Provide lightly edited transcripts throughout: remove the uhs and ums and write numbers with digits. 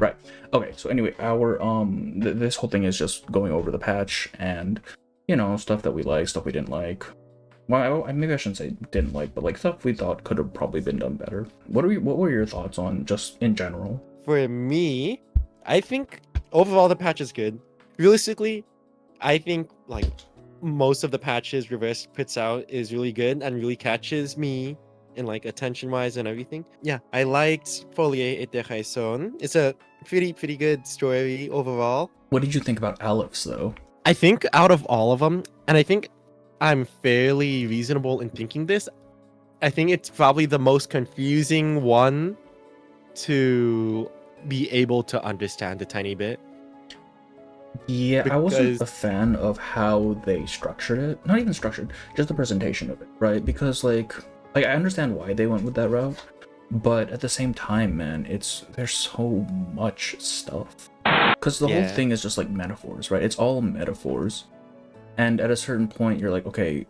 Right. Okay. So anyway, our this whole thing is just going over the patch and stuff that we like, stuff we didn't like. Well, maybe I shouldn't say didn't like, but like stuff we thought could have probably been done better. What were your thoughts on just in general? For me, I think overall the patch is good. Realistically, I think like most of the patches reverse puts out is really good and really catches me in like attention wise and everything. Yeah, I liked Folie et Deraison. It's a pretty good story overall. What did you think about Aleph though? I think out of all of them, and I think I'm fairly reasonable in thinking this, I think it's probably the most confusing one to be able to understand a tiny bit. Yeah, I wasn't Because a fan of how they structured it. Not even structured, just the presentation of it, right? Because like I understand why they went with that route, but at the same time, man, there's so much stuff. Because the whole yeah, thing is just like metaphors, right? It's all metaphors. And at a certain point, you're like, okay,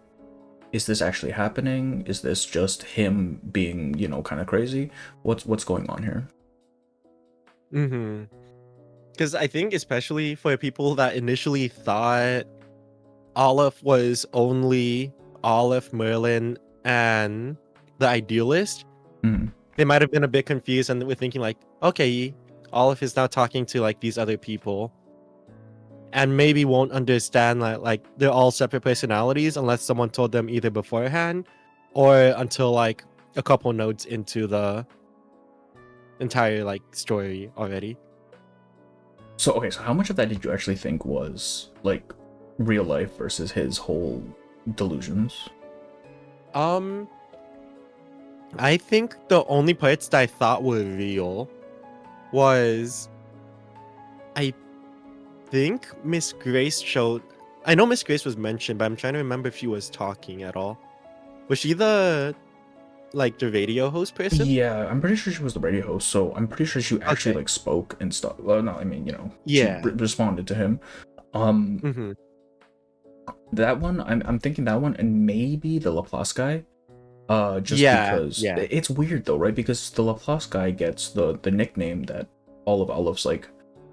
is this actually happening? Is this just him being, kind of crazy? What's going on here? mm-hmm. Because I think especially for people that initially thought Olive was only Olive, Merlin, and the Idealist, Mm. they might have been a bit confused and were thinking like, okay, Olive is now talking to like these other people, and maybe won't understand that like they're all separate personalities unless someone told them either beforehand or until like a couple notes into the entire like story already. So okay, so how much of that did you actually think was like real life versus his whole delusions? Um, I think the only parts that I thought were real was I think Miss Grace showed. I know Miss Grace was mentioned, but I'm trying to remember if she was talking at all. Was she the the radio host person? Yeah, I'm pretty sure she was the radio host, so I'm pretty sure she actually Okay. like spoke and stuff. Well, no, I mean, she Yeah. responded to him. Um, Mm-hmm. that one, I'm thinking that one, and maybe the Laplace guy. Just Yeah. because Yeah. it's weird though, right? Because the Laplace guy gets the nickname that all of Olive's like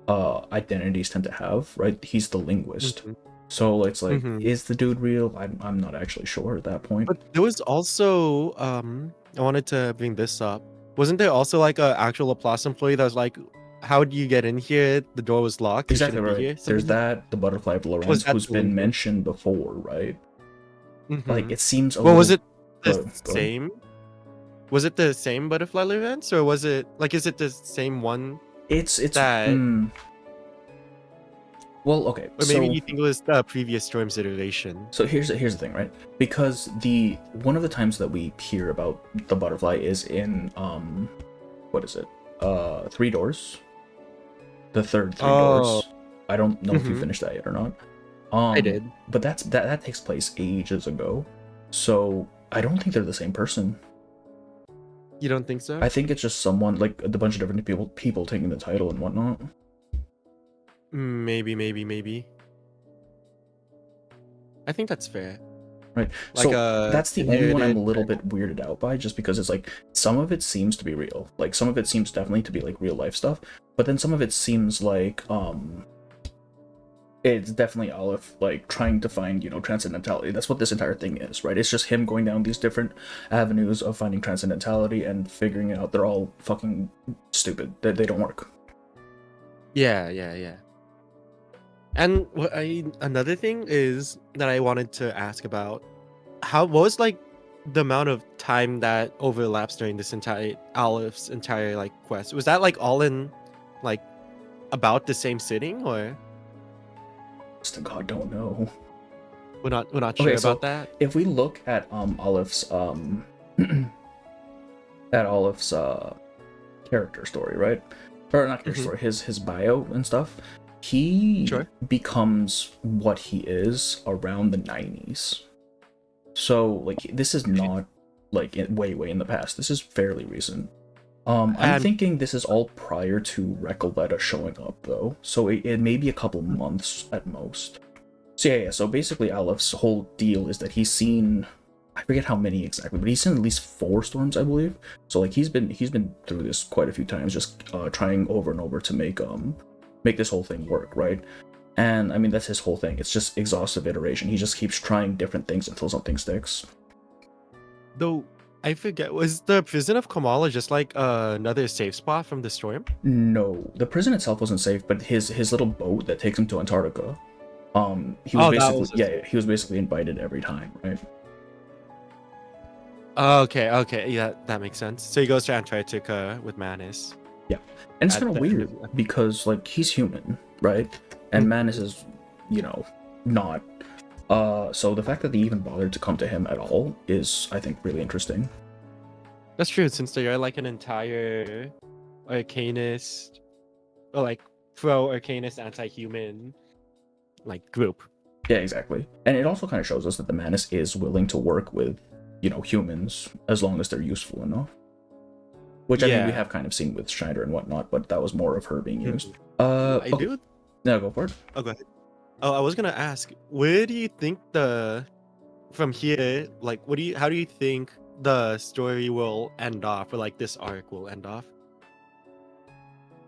identities tend to have, right? He's the linguist. Mm-hmm. So it's like, Mm-hmm. is the dude real? I'm not actually sure at that point. But there was also I wanted to bring this up. Wasn't there also like a actual Laplace employee that was like, "How do you get in here? The door was locked. You Exactly shouldn't be right. here." There's Something like. that, the butterfly of Was Lorentz, that who's the been linguist? mentioned before, right? Like Mm-hmm. it seems a Well, was little it the go ahead. same? Was it the same butterfly events, or was it like is it the same one It's that, well, okay. or maybe you think it was the previous Storm's iteration? So here's the thing, right? Because the one of the times that we hear about the butterfly is in what is it? Three Doors. The third Three Oh, Doors. I don't know if you mm-hmm. finished that yet or not. I did. But that takes place ages ago. So I don't think they're the same person. You don't think so? I think it's just someone like a bunch of different people taking the title and whatnot. Maybe. I think that's fair. Right. Like So that's the only one I'm a inherited. little bit weirded out by, just because it's like some of it seems to be real. Like some of it seems definitely to be like real life stuff, but then some of it seems like it's definitely Aleph like trying to find, transcendentality. That's what this entire thing is, right? It's just him going down these different avenues of finding transcendentality and figuring it out. They're all fucking stupid. They don't work. Yeah. And another thing is that I wanted to ask about what was like the amount of time that overlaps during this entire Aleph's entire like quest? Was that like all in like about the same sitting, or Just to God, don't know. we're not sure Okay, about so that? if we look at Olive's at Olive's character story, right? Or not character Mm-hmm. story, his bio and stuff. He Sure. becomes what he is around the 90s. So like this is not like way in the past. This is fairly recent. I'm And thinking this is all prior to Recalleta showing up though. So it may be a couple months at most. So yeah. So basically Aleph's whole deal is that he's seen I forget how many exactly, but he's seen at least 4 storms, I believe. So like he's been through this quite a few times, just trying over and over to make this whole thing work, right? And I mean that's his whole thing. It's just exhaustive iteration. He just keeps trying different things until something sticks. Though I forget, was the prison of Kamala just like another safe spot from the storm? No, the prison itself wasn't safe, but his little boat that takes him to Antarctica, he was Oh, that basically was he was basically invited every time, right? okay, yeah, that makes sense. So he goes to Antarctica with Manus Yeah, and it's at kind of the end weird of because like he's human, right? And Manus is, you know, not. So the fact that they even bothered to come to him at all is, I think, really interesting. That's true, since they are like an entire arcanist, or like pro arcanist anti-human like group. Yeah, exactly. And it also kind of shows us that the Manus is willing to work with, humans as long as they're useful enough. Which I mean, we Yeah. have kind of seen with Schneider and whatnot, but that was more of her being used. I Okay. do. No, go for it. Oh, go ahead. Oh, I was gonna ask, where do you think from here, like, how do you think the story will end off, or like this arc will end off?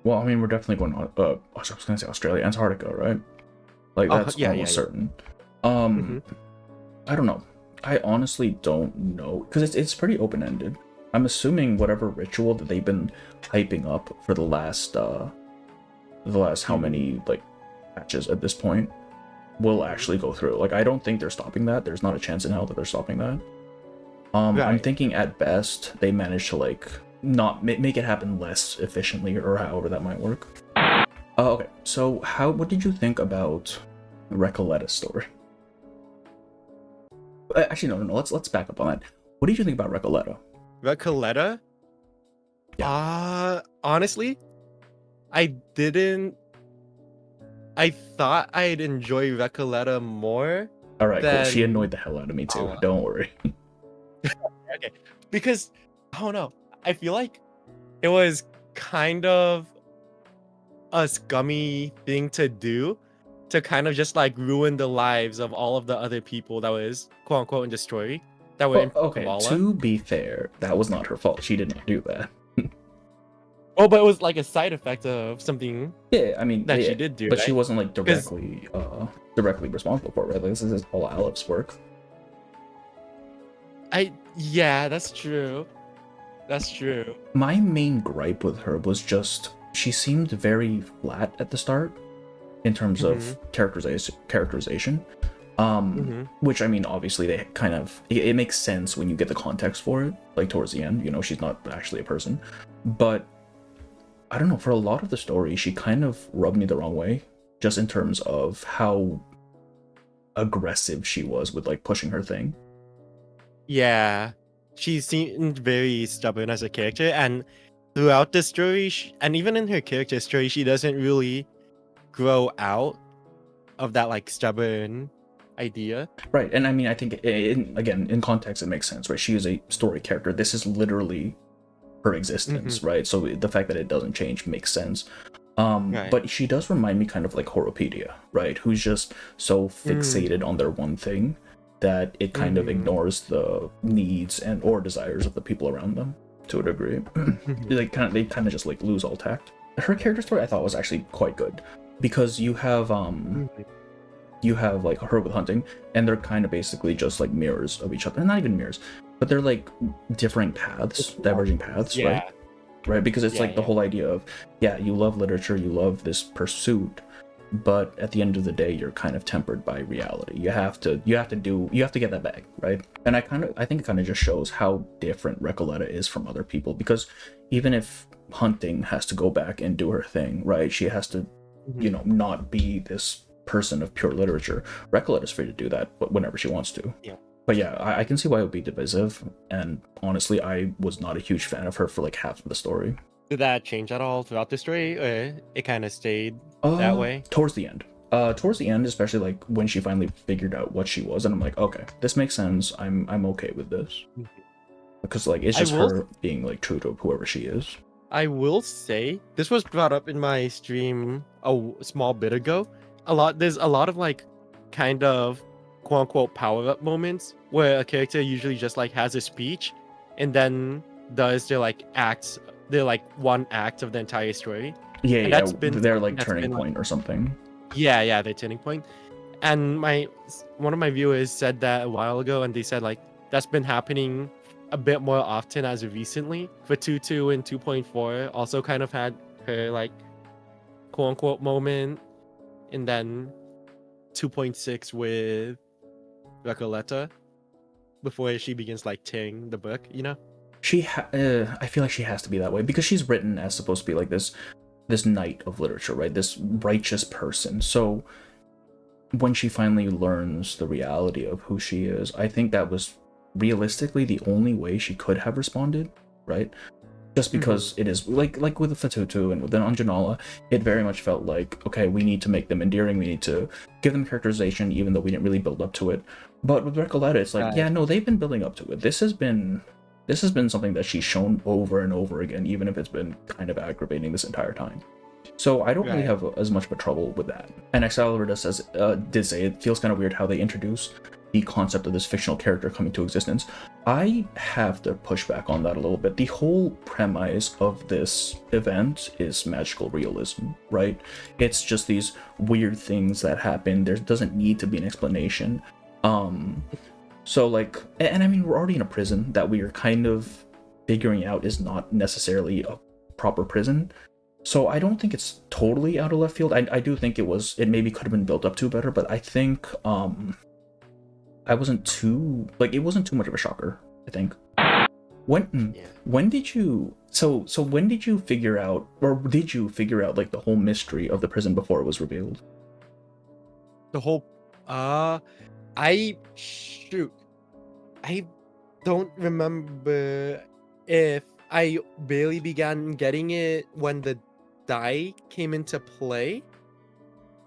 Well, I mean, we're definitely going on. I was gonna say Australia, Antarctica, right? Like Oh, that's yeah, almost yeah. certain. Hmm. I don't know. I honestly don't know because it's pretty open ended. I'm assuming whatever ritual that they've been hyping up for the last how many like patches at this point will actually go through. Like I don't think they're stopping that. There's not a chance in hell that they're stopping that. I'm Right. thinking at best they manage to like not make it happen less efficiently or however that might work. Okay, so what did you think about Recolletta's story? Actually, no. Let's back up on that. What did you think about Recolleta? Recalleta? Honestly, I didn't. I thought I'd enjoy Recalleta more All right, cool. She than annoyed the hell out of me too. Paula. Don't worry. Okay, because I don't know. I feel like it was kind of a scummy thing to do, to kind of just like ruin the lives of all of the other people that was quote unquote in the story that were Well, in okay. Kamala. To be fair, that was not her fault. She did not do that. Oh, but it was like a side effect of something Yeah, I mean, that yeah, she did do, but she right? wasn't like Because directly responsible for it. Right? Like, this is all Alep's work. yeah, that's true. That's true. My main gripe with her was just she seemed very flat at the start in terms of characterization. Which I mean, obviously they kind of it makes sense when you get the context for it. Like towards the end, she's not actually a person, but I don't know. For a lot of the story, she kind of rubbed me the wrong way, just in terms of how aggressive she was with like pushing her thing. Yeah, she seemed very stubborn as a character, and throughout the story, and even in her character story, she doesn't really grow out of that like stubborn idea. Right, and I mean, I think again in context it makes sense, right? She is a story character. This is literally her existence, right? So the fact that it doesn't change makes sense. Right. But she does remind me kind of like Horopedia, right? Who's just so fixated on their one thing that it kind of ignores the needs and or desires of the people around them to a degree. They kind of just like lose all tact. Her character story I thought was actually quite good because you have like her with hunting, and they're kind of basically just like mirrors of each other. Not even mirrors, but they're like differing paths, diverging paths, Yeah. right? Because it's like the Yeah. whole idea of, yeah, you love literature, you love this pursuit, but at the end of the day, you're kind of tempered by reality. You have to get that back, right? And I think it kind of just shows how different Recoleta is from other people, because even if hunting has to go back and do her thing, right? She has to, not be this person of pure literature. Recoleta is free to do that, but whenever she wants to. Yeah. But yeah, I can see why it would be divisive, and honestly, I was not a huge fan of her for like half of the story. Did that change at all throughout the story, or it kind of stayed that way? Towards the end. Towards the end, especially like when she finally figured out what she was, and I'm like, okay, this makes sense. I'm okay with this. Because like it's just her being like true to whoever she is. I will say this was brought up in my stream a small bit ago. There's a lot of like kind of quote unquote power up moments where a character usually just like has a speech and then does their like one act of the entire story. Yeah, And yeah, that's been their something like that's turning been like, point or something. yeah, their turning point. And one of my viewers said that a while ago, and they said like that's been happening a bit more often as of recently. For 2.2 and 2.4 also kind of had her like quote unquote moment, and then 2.6 with Recalleta before she begins like tearing the book, you know? I feel like she has to be that way because she's written as supposed to be like this knight of literature, right? This righteous person. So when she finally learns the reality of who she is, I think that was realistically the only way she could have responded, right? Just because it is like with Fatutu and with Anjanala, it very much felt like, okay, we need to make them endearing, we need to give them characterization, even though we didn't really build up to it. But with Recoleta, it's like, yeah, no, they've been building up to it. This has been something that she's shown over and over again, even if it's been kind of aggravating this entire time. So I don't really have as much of a trouble with that. And Excalibur did say it feels kind of weird how they introduce the concept of this fictional character coming to existence. I have to push back on that a little bit. The whole premise of this event is magical realism, right? It's just these weird things that happen. There doesn't need to be an explanation. So like, and I mean, we're already in a prison that we are kind of figuring out is not necessarily a proper prison. So I don't think it's totally out of left field. I do think it maybe could have been built up to better, but I think I wasn't too like it wasn't too much of a shocker, I think. When did you when did you figure out, or did you figure out like the whole mystery of the prison before it was revealed? The whole I don't remember if I barely began getting it when the die came into play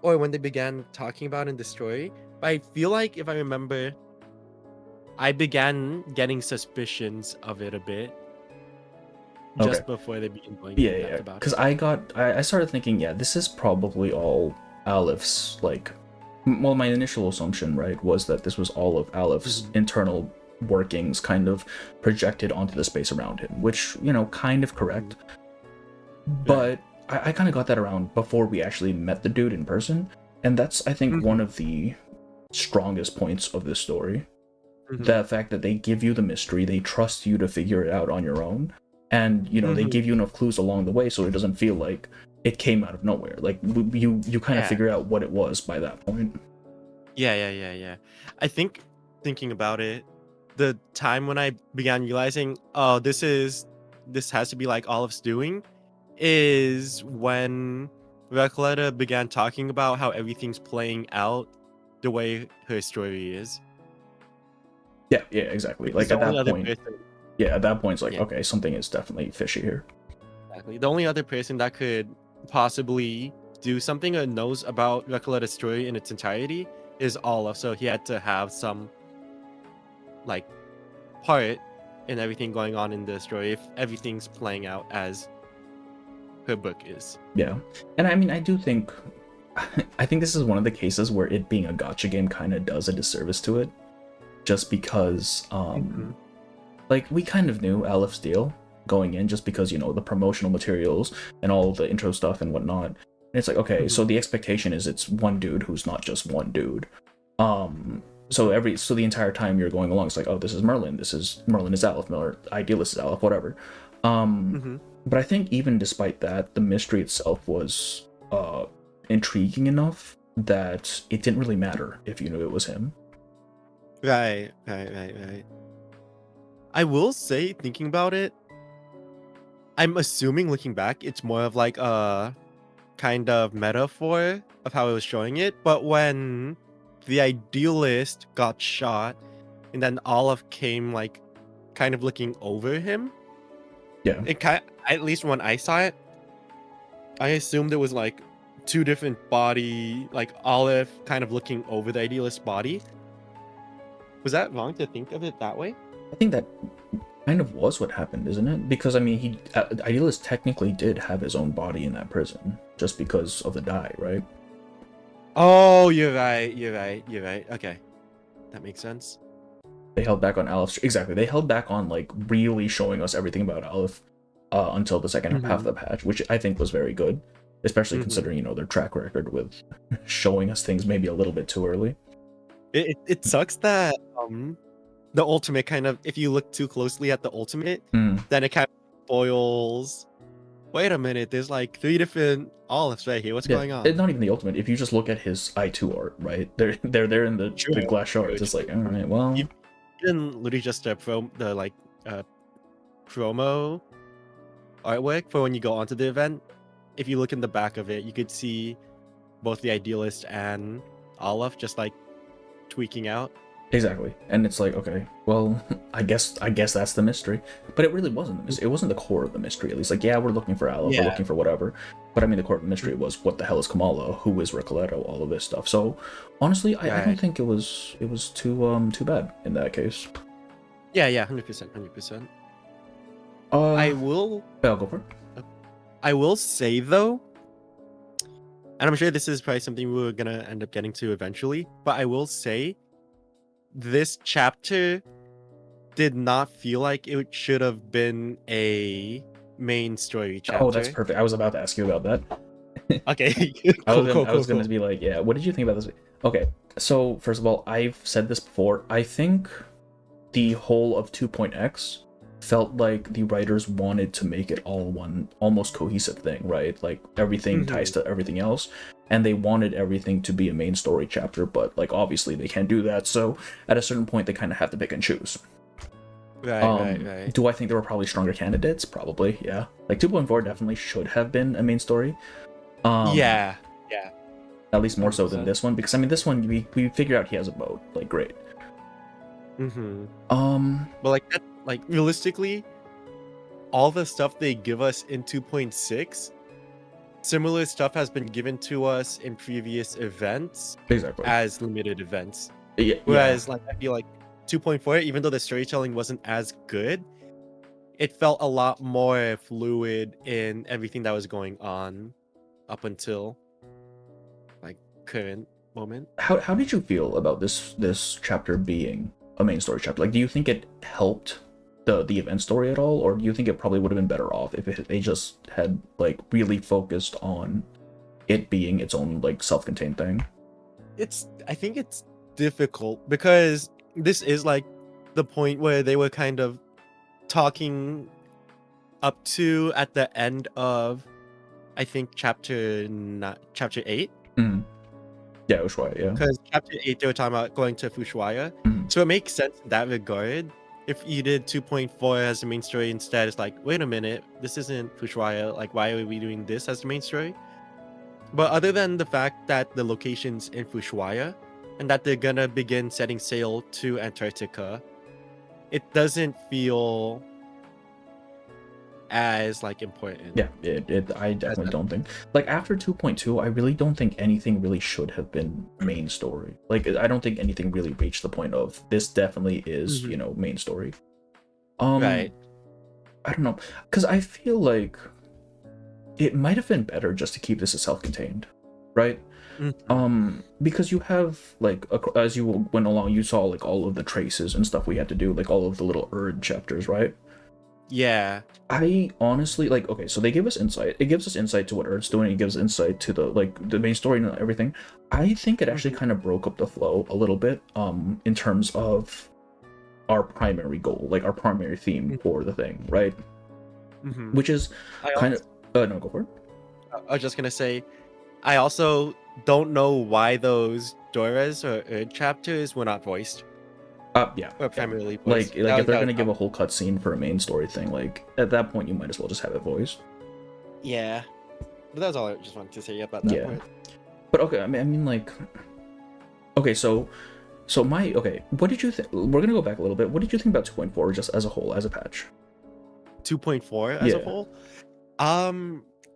or when they began talking about it in the story. But I feel like if I remember, I began getting suspicions of it a bit just before they began going in depth about it. Because I started thinking, yeah, this is probably all Alepht's like. Well, my initial assumption, right, was that this was all of Alepht's internal workings kind of projected onto the space around him, which, you know, kind of correct. But I kind of got that around before we actually met the dude in person, and that's, I think, one of the strongest points of this story. The fact that they give you the mystery, they trust you to figure it out on your own, and, you know, they give you enough clues along the way so it doesn't feel like it came out of nowhere. Like, you kind of figure out what it was by that point. Yeah. I think, thinking about it, the time when I began realizing, oh, this has to be like Olive's doing, is when Recalleta began talking about how everything's playing out the way her story is. Yeah, exactly. Like at that point, at that point, it's like, Yeah. okay, something is definitely fishy here. Exactly. The only other person that could possibly do something or knows about Recolleta's story in its entirety is Olive, so he had to have some like part in everything going on in the story if everything's playing out as her book is. Yeah, and I mean, I think this is one of the cases where it being a gacha game kind of does a disservice to it, just because like we kind of knew Alepht's deal going in, just because, you know, the promotional materials and all the intro stuff and whatnot. And it's like, okay, so the expectation is it's one dude who's not just one dude. So the entire time you're going along, it's like, oh, this is Merlin is Aleph, Idealist is Aleph, whatever. But I think even despite that, the mystery itself was intriguing enough that it didn't really matter if you knew it was him. Right. I will say, thinking about it, I'm assuming, looking back, it's more of like a kind of metaphor of how it was showing it. But when the Idealist got shot and then Olive came like kind of looking over him, at least when I saw it, I assumed it was like two different body, like Olive kind of looking over the Idealist body. Was that wrong to think of it that way? I think that kind of was what happened, isn't it? Because I mean, Idealist technically did have his own body in that prison, just because of the die, right? Oh, you're right. Okay. that makes sense. They held back on Aleph. Exactly. They held back on like really showing us everything about Aleph until the second half of the patch, which I think was very good, especially considering, you know, their track record with showing us things maybe a little bit too early. It sucks that the ultimate kind of, if you look too closely at the ultimate, then it kind of spoils. Wait a minute, there's like 3 different Olives right here. What's going on? It's not even the ultimate. If you just look at his I2 art, right? They're there in the glass shards. It's like, all right, well, even literally just the promo artwork for when you go onto the event. If you look in the back of it, you could see both the Idealist and Olaf just like tweaking out. Exactly. And it's like, okay, well, I guess that's the mystery. But it really wasn't the mystery. It wasn't the core of the mystery, at least. Like, yeah, we're looking for Aleph, we're looking for whatever. But I mean, the core of the mystery was, what the hell is Kamala? Who is Recalleta? All of this stuff. So, honestly, I don't think it was too bad in that case. Yeah, 100%. I will... I'll go for it. I will say, though, and I'm sure this is probably something we're going to end up getting to eventually, but I will say, this chapter did not feel like it should have been a main story chapter. Oh, that's perfect. I was about to ask you about that. Okay. I was going to be like, yeah, what did you think about this? Okay, so first of all, I've said this before. I think the whole of 2.x felt like the writers wanted to make it all one almost cohesive thing, right? Like everything ties to everything else, and they wanted everything to be a main story chapter, but like obviously they can't do that, so at a certain point they kind of have to pick and choose. Right. Do I think there were probably stronger candidates? Probably, yeah. Like 2.4 definitely should have been a main story. Yeah. At least more so than this one, because I mean this one we figured out he has a boat, like great. But like realistically, all the stuff they give us in 2.6, similar stuff has been given to us in previous events, exactly, as limited events. Yeah. Whereas like I feel like 2.4, even though the storytelling wasn't as good, it felt a lot more fluid in everything that was going on up until like current moment. How did you feel about this chapter being a main story chapter? Like, do you think it helped the event story at all, or do you think it probably would have been better off if they just had like really focused on it being its own like self-contained thing? I think it's difficult because this is like the point where they were kind of talking up to at the end of, I think, chapter 8. Yeah, Ushuaia, yeah. Because chapter 8 they were talking about going to Fushuaia. So it makes sense in that regard. If you did 2.4 as the main story instead, it's like, wait a minute, this isn't Fushuaia. Like, why are we doing this as the main story? But other than the fact that the location's in Fushuaia and that they're gonna begin setting sail to Antarctica, it doesn't feel as like important. Yeah, I definitely don't think, like, after 2.2 I really don't think anything really should have been main story. Like, I don't think anything really reached the point of this definitely is you know, main story. Right. I don't know, because I feel like it might have been better just to keep this as self-contained, right? Because you have like as you went along, you saw like all of the traces and stuff we had to do, like all of the little Erd chapters, right? Yeah. I honestly, like, okay, so they give us insight. It gives us insight to what Erd's doing. It gives insight to the main story and everything. I think it actually kind of broke up the flow a little bit, in terms of our primary goal, like our primary theme for the thing, right? Which is kind of no, go for it. I was just gonna say, I also don't know why those Doras or Erd chapters were not voiced. Yeah. Or primarily voiced. Like if they're gonna give a whole cutscene for a main story thing, like at that point you might as well just have it voiced. Yeah. But that's all I just wanted to say about that part. But okay, I mean like, okay, so what did you think? We're gonna go back a little bit. What did you think about 2.4 just as a whole, as a patch? 2.4 as a whole?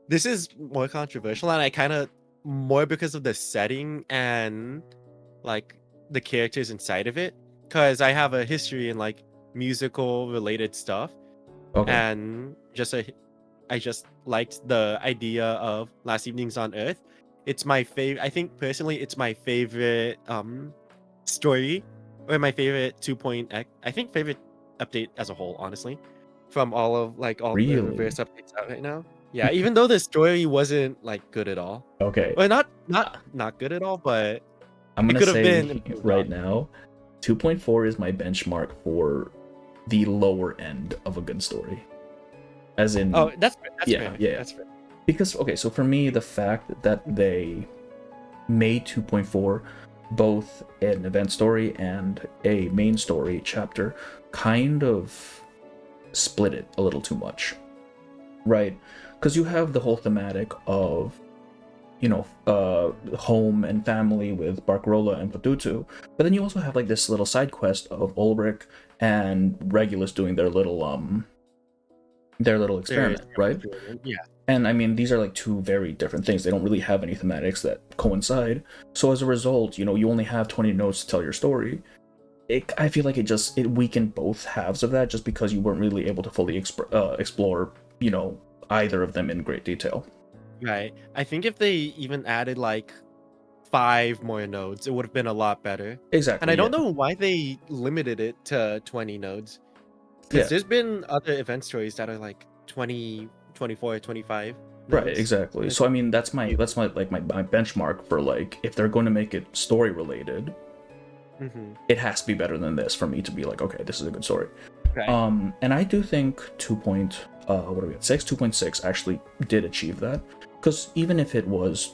This is more controversial, and I kind of more because of the setting and like the characters inside of it, because I have a history in like musical related stuff, and I just liked the idea of Last Evenings on Earth. It's my favorite. I think personally, it's my favorite story or my favorite 2. I think favorite update as a whole, honestly, from all of like all the Really? reverse updates out right now. Yeah, even though the story wasn't like good at all. Okay. Well, not good at all, but I'm it gonna could have been say improved right on. now, 2.4 is my benchmark for the lower end of a good story. As Oh, in, that's fair. That's yeah, fair. yeah. That's fair. Because okay, so for me, the fact that they made 2.4 both an event story and a main story chapter kind of split it a little too much, right? Because you have the whole thematic of home and family with Barcarola and Patutu, but then you also have like this little side quest of Ulrich and Regulus doing their little There's experiment, right? yeah. And I mean, these are like two very different things. They don't really have any thematics that coincide. So as a result, you only have 20 notes to tell your story. I feel like it weakened both halves of that just because you weren't really able to fully explore, either of them in great detail. Right. I think if they even added like 5 more nodes, it would have been a lot better. And I Exactly, yeah. don't know why they limited it to 20 nodes. Because Yeah, there's been other event stories that are like 20, 24, 25 right, nodes. exactly. And So I mean, that's it's my really that's my like my benchmark for like if they're going to make it story related, it has to be better than this for me to be like, okay, this is a good story. right. And I do think what are we at 2.6 actually did achieve that, because even if it was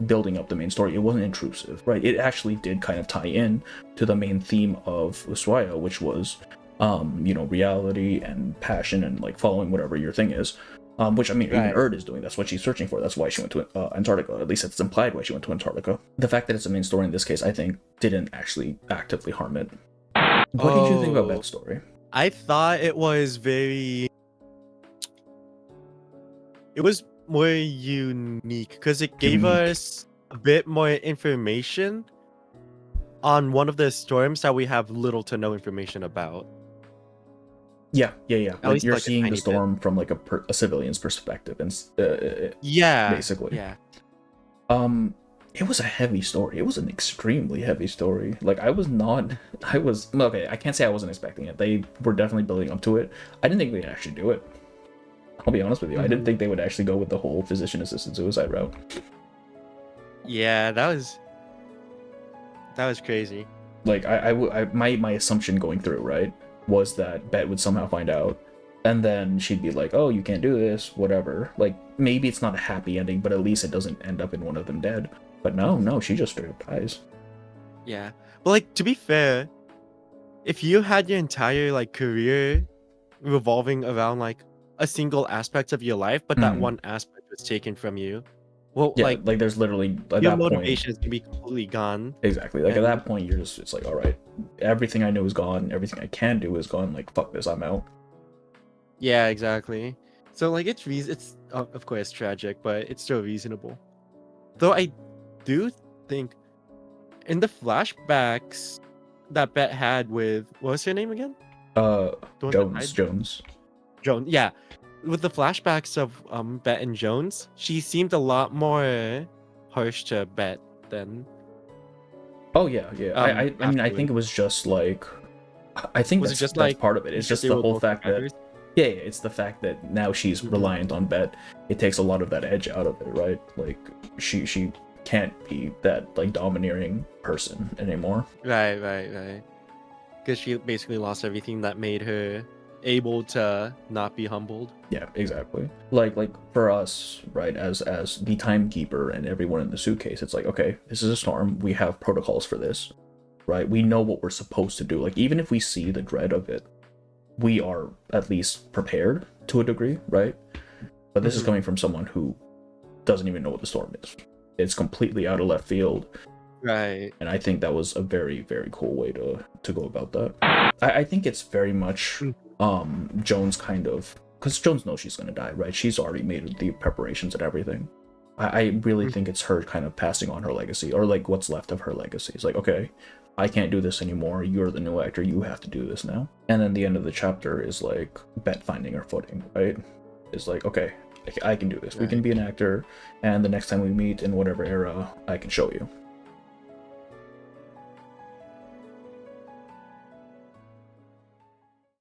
building up the main story, it wasn't intrusive, right? It actually did kind of tie in to the main theme of Ushuaia, which was reality and passion and like following whatever your thing is. Which I mean, even Right. Erd is doing. That's what she's searching for. That's why she went to Antarctica. At least it's implied why she went to Antarctica. The fact that it's a main story in this case, I think, didn't actually actively harm it. What did you think about Oh, Bet's story? I thought it was very. It was more unique because it gave Unique. us a bit more information on one of the storms that we have little to no information about. Yeah, yeah, yeah. At Like least you're like a seeing the tiny bit. storm from like a civilian's perspective, and Yeah. basically, Yeah. it was a heavy story. It was an extremely heavy story. Like I was not, I was okay. I can't say I wasn't expecting it. They were definitely building up to it. I didn't think they'd actually do it. I'll be honest with you. I didn't think they would actually go with the whole physician-assisted suicide route. Yeah, that was crazy. Like my assumption going through, right, was that Bet would somehow find out, and then she'd be like, oh, you can't do this, whatever. Like maybe it's not a happy ending, but at least it doesn't end up in one of them dead. But no, she just straight up dies. Yeah. But like to be fair, if you had your entire like career revolving around like a single aspect of your life, but that Mhm. one aspect was taken from you, well, Yeah, like like there's literally at your that point, motivation is gonna be completely gone. exactly. Like at And that point, it's like, all right, everything I know is gone, everything I can do is gone. Like fuck this, I'm out. yeah, exactly. So like it's of course tragic, but it's still reasonable. Though I do think in the flashbacks that Bet had with what was her name again? The one that died? Jones. Joan. Yeah. With the flashbacks of Bet and Jones, she seemed a lot more harsh to Bet than Oh yeah, yeah. I mean, I think afterwards. it was just like, I think Was it just that's like part of it. It's because just they the were whole both fact that, brothers? yeah, it's the fact that now she's Mhm. reliant on Bet. It takes a lot of that edge out of it, right? Like she can't be that like domineering person anymore. Right. Because she basically lost everything that made her able to not be humbled. Yeah, exactly. Like for us, right, as the timekeeper and everyone in the suitcase, it's like, okay, this is a storm. We have protocols for this, right? We know what we're supposed to do. Like even if we see the dread of it, we are at least prepared to a degree, right? But this is Mhm. coming from someone who doesn't even know what the storm is. It's completely out of left field, Right. and I think that was a very, very cool way to go about that. I think it's very much Mm. Jones kind of, because Jones knows she's gonna die, right? She's already made the preparations and everything. I really Mm. think it's her kind of passing on her legacy, or like what's left of her legacy. It's like, okay, I can't do this anymore. You're the new actor. You have to do this now. And then the end of the chapter is like Bet finding her footing, right? It's like, okay, I can do this. We Right. can be an actor, and the next time we meet in whatever era, I can show you.